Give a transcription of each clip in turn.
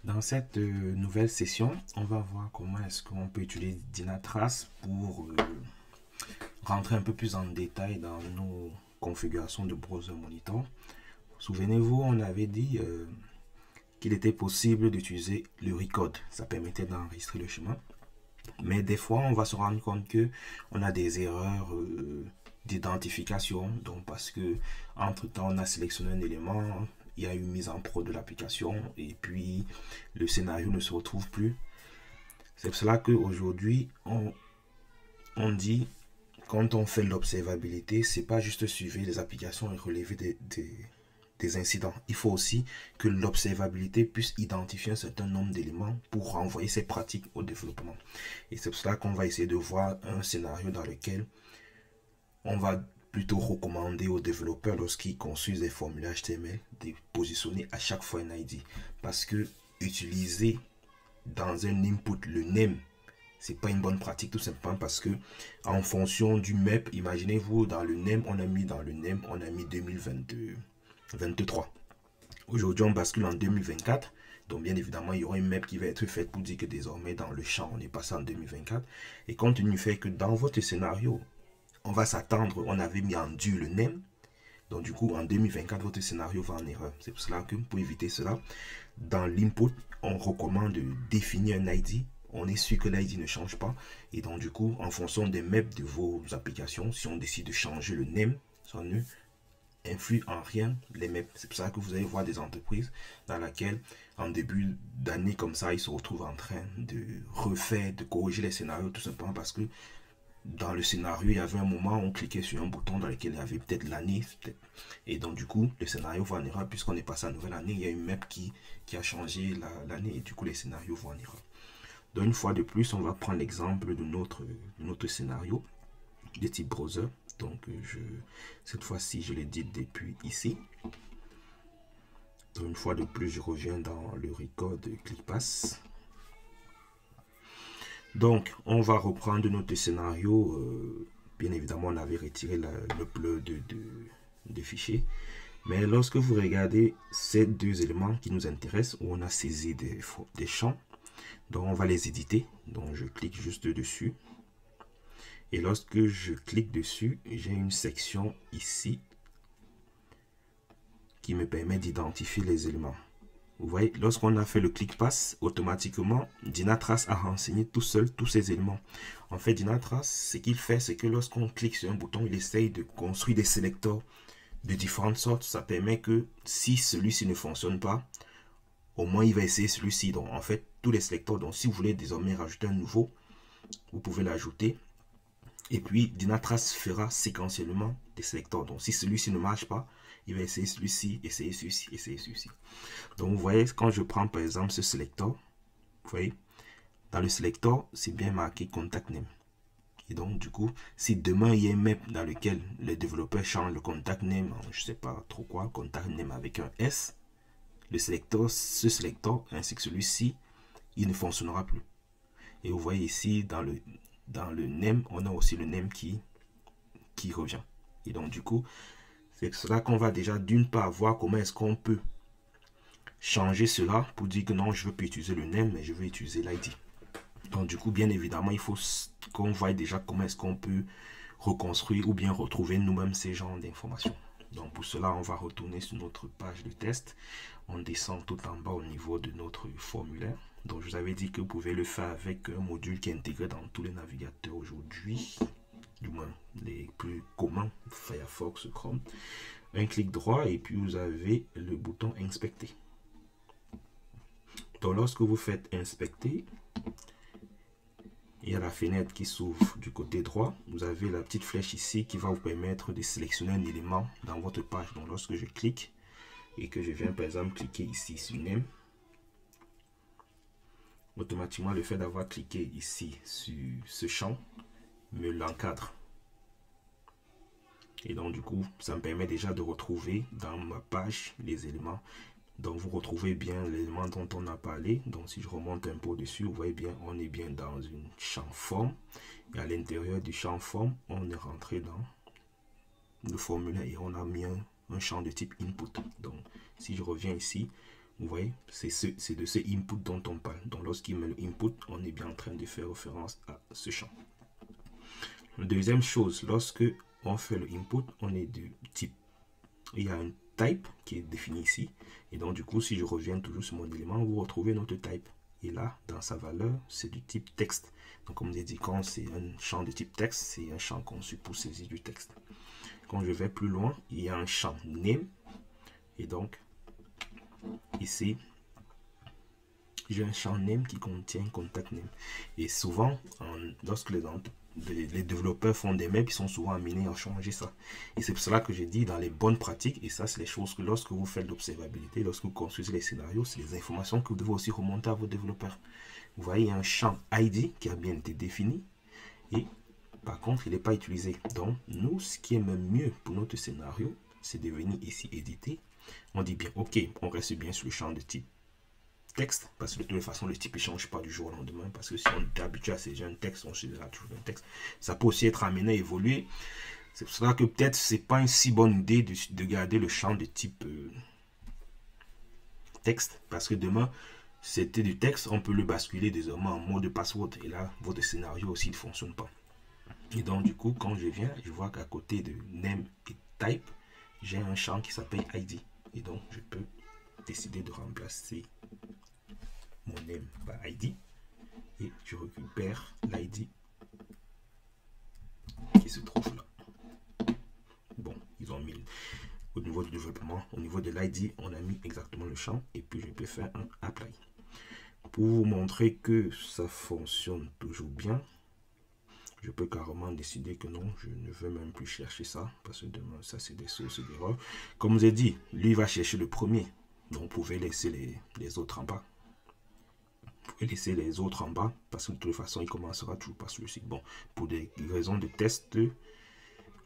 Dans cette nouvelle session, on va voir comment est-ce qu'on peut utiliser Dynatrace pour rentrer un peu plus en détail dans nos configurations de browser monitor. Souvenez-vous, on avait dit qu'il était possible d'utiliser le recode. Ça permettait d'enregistrer le chemin. Mais des fois, on va se rendre compte que on a des erreurs d'identification. Donc, parce que entre-temps, on a sélectionné un élément, il y a une mise en prod de l'application et puis le scénario ne se retrouve plus. C'est pour cela qu'aujourd'hui, on dit, quand on fait l'observabilité, c'est pas juste suivre les applications et relever des incidents. Il faut aussi que l'observabilité puisse identifier un certain nombre d'éléments pour renvoyer ces pratiques au développement. Et c'est pour cela qu'on va essayer de voir un scénario dans lequel on va plutôt recommander aux développeurs, lorsqu'ils construisent des formulaires HTML, de positionner à chaque fois un ID. Parce que utiliser dans un input le name, c'est pas une bonne pratique, tout simplement parce que en fonction du MEP, imaginez-vous, dans le name, on a mis 2023. Aujourd'hui, on bascule en 2024. Donc, bien évidemment, il y aura une MEP qui va être faite pour dire que désormais, dans le champ, on est passé en 2024. Et compte tenu du fait que dans votre scénario, on va s'attendre, on avait mis en dur le name. Donc, du coup, en 2024, votre scénario va en erreur. C'est pour cela que, pour éviter cela, dans l'input, on recommande de définir un ID. On est sûr que l'ID ne change pas. Et donc, du coup, en fonction des maps de vos applications, si on décide de changer le name, ça ne influe en rien les maps. C'est pour ça que vous allez voir des entreprises dans lesquelles, en début d'année comme ça, ils se retrouvent en train de refaire, de corriger les scénarios, tout simplement parce que dans le scénario, il y avait un moment où on cliquait sur un bouton dans lequel il y avait peut-être l'année. Et donc, du coup, le scénario va en erreur puisqu'on est passé à la nouvelle année. Il y a une map qui a changé l'année et du coup, les scénarios vont en erreur. Donc, une fois de plus, on va prendre l'exemple de notre scénario de type browser. Donc, cette fois-ci, je l'édite depuis ici. Donc, une fois de plus, je reviens dans le record de ClickPass. Donc, on va reprendre notre scénario. Bien évidemment, on avait retiré l'upload de fichiers. Mais lorsque vous regardez ces deux éléments qui nous intéressent, où on a saisi des champs, donc on va les éditer. Donc, je clique juste dessus. Et lorsque je clique dessus, j'ai une section ici qui me permet d'identifier les éléments. Vous voyez, lorsqu'on a fait le ClickPass, automatiquement, Dynatrace a renseigné tout seul tous ces éléments. En fait, Dynatrace, ce qu'il fait, c'est que lorsqu'on clique sur un bouton, il essaye de construire des sélecteurs de différentes sortes. Ça permet que si celui-ci ne fonctionne pas, au moins il va essayer celui-ci. Donc, en fait, tous les sélecteurs, donc si vous voulez désormais rajouter un nouveau, vous pouvez l'ajouter. Et puis, Dynatrace fera séquentiellement des sélecteurs. Donc, si celui-ci ne marche pas, il va essayer celui-ci, essayer celui-ci, essayer celui-ci. Donc, vous voyez, quand je prends par exemple ce selector, vous voyez, dans le selector, c'est bien marqué contact name. Et donc, du coup, si demain il y a un map dans lequel les développeurs changent le contact name, je ne sais pas trop quoi, contact name avec un S, le selector, ce selector, ainsi que celui-ci, il ne fonctionnera plus. Et vous voyez ici, dans le name, on a aussi le name qui revient. Et donc, du coup, c'est cela qu'on va déjà d'une part voir comment est-ce qu'on peut changer cela pour dire que non, je ne veux plus utiliser le name, mais je veux utiliser l'ID. Donc, du coup, bien évidemment, il faut qu'on voie déjà comment est-ce qu'on peut reconstruire ou bien retrouver nous-mêmes ces genres d'informations. Donc, pour cela, on va retourner sur notre page de test. On descend tout en bas au niveau de notre formulaire. Donc, je vous avais dit que vous pouvez le faire avec un module qui est intégré dans tous les navigateurs aujourd'hui, du moins les plus communs, Firefox, Chrome. Un clic droit et puis vous avez le bouton inspecter. Donc, lorsque vous faites inspecter, il y a la fenêtre qui s'ouvre du côté droit. Vous avez la petite flèche ici qui va vous permettre de sélectionner un élément dans votre page. Donc, lorsque je clique et que je viens par exemple cliquer ici sur Name, automatiquement le fait d'avoir cliqué ici sur ce champ me l'encadre. Et donc, du coup, ça me permet déjà de retrouver dans ma page les éléments. Donc, vous retrouvez bien l'élément dont on a parlé. Donc, si je remonte un peu au-dessus, vous voyez bien, on est bien dans une champ forme. Et à l'intérieur du champ forme, on est rentré dans le formulaire et on a mis un champ de type input. Donc, si je reviens ici, Vous voyez, c'est de ce input dont on parle. Donc lorsqu'il met le input, on est bien en train de faire référence à ce champ. La deuxième chose, lorsque on fait le input, on est du type. Il y a un type qui est défini ici. Et donc du coup, si je reviens toujours sur mon élément, vous retrouvez notre type. Et là, dans sa valeur, c'est du type texte. Donc comme je l'ai dit, quand c'est un champ de type texte, c'est un champ conçu pour saisir du texte. Quand je vais plus loin, il y a un champ name. Et donc, ici, j'ai un champ name qui contient contact name. Et souvent, lorsque les développeurs font des mails, ils sont souvent amenés à changer ça. Et c'est pour cela que j'ai dit dans les bonnes pratiques, et ça c'est les choses que lorsque vous faites l'observabilité, lorsque vous construisez les scénarios, c'est les informations que vous devez aussi remonter à vos développeurs. Vous voyez, il y a un champ ID qui a bien été défini, et par contre, il n'est pas utilisé. Donc, nous, ce qui est même mieux pour notre scénario, c'est de venir ici éditer. On dit bien, ok, on reste bien sur le champ de type texte, parce que de toute façon, le type ne change pas du jour au lendemain, parce que si on est habitué à saisir un texte, on saisira toujours un texte. Ça peut aussi être amené à évoluer. C'est pour cela que peut-être c'est pas une si bonne idée de garder le champ de type texte, parce que demain, c'était du texte, on peut le basculer désormais en mode password, et là, votre scénario aussi ne fonctionne pas. Et donc, du coup, quand je viens, je vois qu'à côté de name et type, j'ai un champ qui s'appelle ID. Et donc, je peux décider de remplacer mon name par ID. Et je récupère l'ID qui se trouve là. Bon, ils ont mis au niveau du développement, au niveau de l'ID, on a mis exactement le champ. Et puis, je peux faire un apply. Pour vous montrer que ça fonctionne toujours bien, je peux carrément décider que non, je ne veux même plus chercher ça, parce que demain, ça c'est des sources d'erreur. Comme je vous ai dit, lui va chercher le premier, donc vous pouvez laisser les autres en bas. Vous pouvez laisser les autres en bas, parce que de toute façon, il commencera toujours par celui-ci. Bon, pour des raisons de test,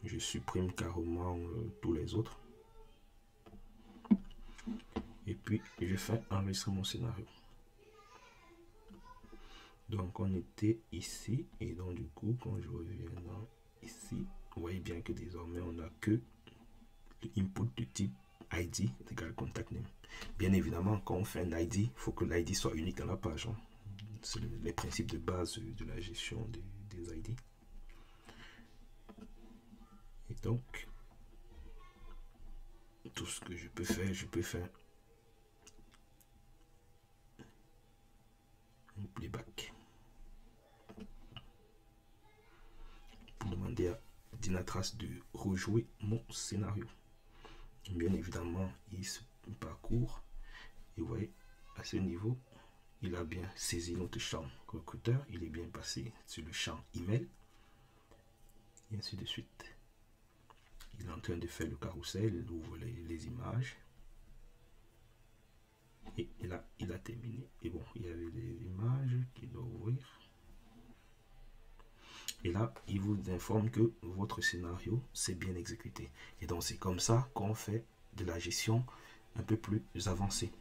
je supprime carrément tous les autres. Et puis, je fais enregistrer mon scénario. Donc on était ici, et donc du coup quand je reviens ici, vous voyez bien que désormais on n'a que l'input de type ID égale contact name. Bien évidemment, quand on fait un ID, il faut que l'ID soit unique dans la page. Hein. C'est les principes de base de la gestion des ID. Et donc, tout ce que je peux faire un playback. Pour demander à Dynatrace de rejouer mon scénario. Bien évidemment, il se parcourt. Et vous voyez, à ce niveau, il a bien saisi notre champ recruteur. Il est bien passé sur le champ email. Et ainsi de suite. Il est en train de faire le carrousel. Il ouvre les images. Et là, il a terminé. Et bon, il y avait des images qu'il doit ouvrir. Et là, il vous informe que votre scénario s'est bien exécuté. Et donc, c'est comme ça qu'on fait de la gestion un peu plus avancée.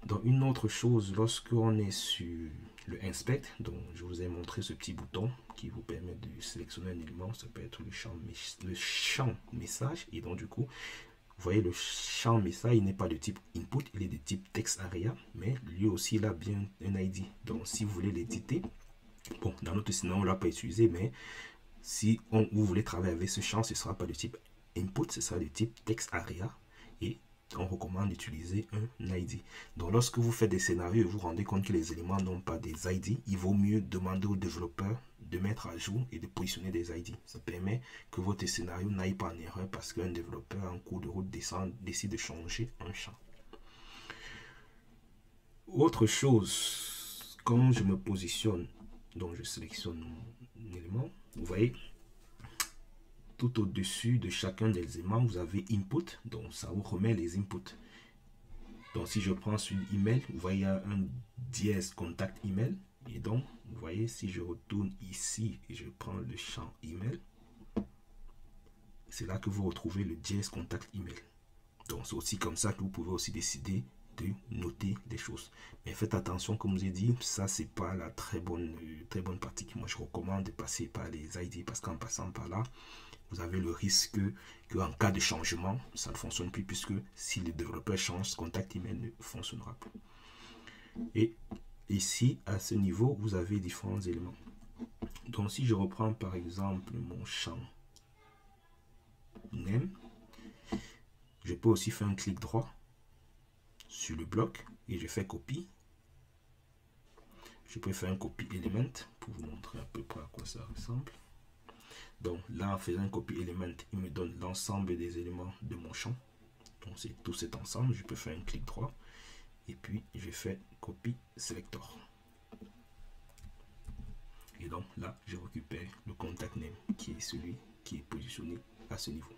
Donc, une autre chose, lorsqu'on est sur le Inspect, donc je vous ai montré ce petit bouton qui vous permet de sélectionner un élément. Ça peut être le champ message. Et donc, du coup, vous voyez, le champ message, il n'est pas de type input, il est de type text area. Mais lui aussi, il a bien un ID. Donc, si vous voulez l'éditer, bon, dans notre scénario, on ne l'a pas utilisé, mais si vous voulez travailler avec ce champ, ce ne sera pas de type input, ce sera de type text area. Et on recommande d'utiliser un ID. Donc, lorsque vous faites des scénarios et vous vous rendez compte que les éléments n'ont pas des ID, il vaut mieux demander au développeur de mettre à jour et de positionner des ID. Ça permet que votre scénario n'aille pas en erreur parce qu'un développeur en cours de route décide de changer un champ. Autre chose, quand je me positionne, donc je sélectionne mon élément, vous voyez, tout au-dessus de chacun des éléments, vous avez input, donc ça vous remet les inputs. Donc si je prends sur email, vous voyez un dièse contact email. Et donc, vous voyez, si je retourne ici et je prends le champ email, c'est là que vous retrouvez le dièse contact email. Donc c'est aussi comme ça que vous pouvez aussi décider de noter des choses. Mais faites attention, comme je vous ai dit, ça c'est pas la très bonne pratique. Moi je recommande de passer par les ID parce qu'en passant par là, vous avez le risque qu'en cas de changement, ça ne fonctionne plus, puisque si le développeur change, ce contact email ne fonctionnera plus. Et ici, à ce niveau, vous avez différents éléments. Donc, si je reprends par exemple mon champ name, je peux aussi faire un clic droit sur le bloc et je fais copie. Je peux faire un copy element pour vous montrer à peu près à quoi ça ressemble. Donc là, en faisant un copy element, il me donne l'ensemble des éléments de mon champ. Donc c'est tout cet ensemble. Je peux faire un clic droit et puis je fais copy selector. Et donc là, je récupère le contact name qui est celui qui est positionné à ce niveau.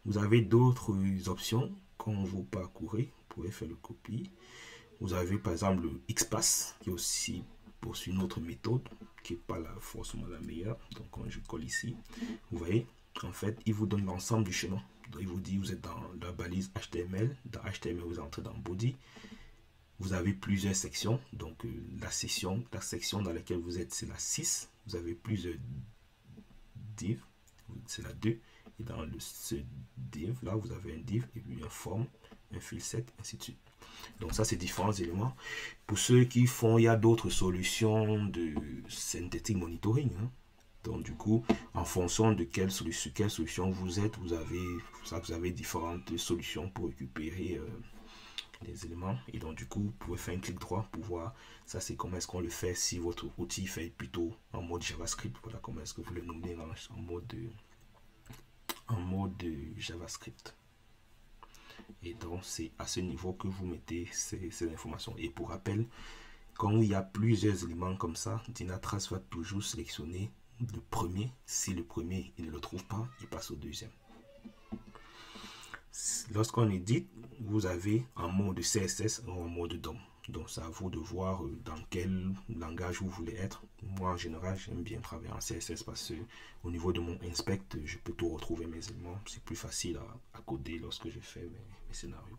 Vous avez d'autres options quand vous parcourez. Vous pouvez faire le copy. Vous avez par exemple le XPath qui est aussi pour une autre méthode qui n'est pas forcément la meilleure. Donc quand je colle ici, vous voyez, en fait, il vous donne l'ensemble du schéma. Donc, il vous dit, vous êtes dans la balise HTML. Dans HTML, vous entrez dans Body. Vous avez plusieurs sections. Donc la section dans laquelle vous êtes, c'est la 6. Vous avez plusieurs div. C'est la 2. Et dans ce div, là, vous avez un div et puis un form, un fill set, ainsi de suite. Donc ça, c'est différents éléments. Pour ceux qui font, il y a d'autres solutions de synthetic monitoring. Donc du coup, en fonction de quelle solution vous êtes, vous avez différentes solutions pour récupérer les éléments. Et donc du coup, vous pouvez faire un clic droit pour voir, ça c'est comment est-ce qu'on le fait si votre outil fait plutôt en mode JavaScript. Voilà comment est-ce que vous le nommez en mode JavaScript. Et donc c'est à ce niveau que vous mettez ces informations. Et pour rappel, quand il y a plusieurs éléments comme ça, Dynatrace va toujours sélectionner le premier. Si le premier il ne le trouve pas, il passe au deuxième. Lorsqu'on édite, vous avez un mode CSS ou un mode DOM. Donc c'est à vous de voir dans quel langage vous voulez être. Moi en général, j'aime bien travailler en CSS parce que au niveau de mon inspect, je peux tout retrouver mes éléments. C'est plus facile à coder lorsque je fais mes scénarios.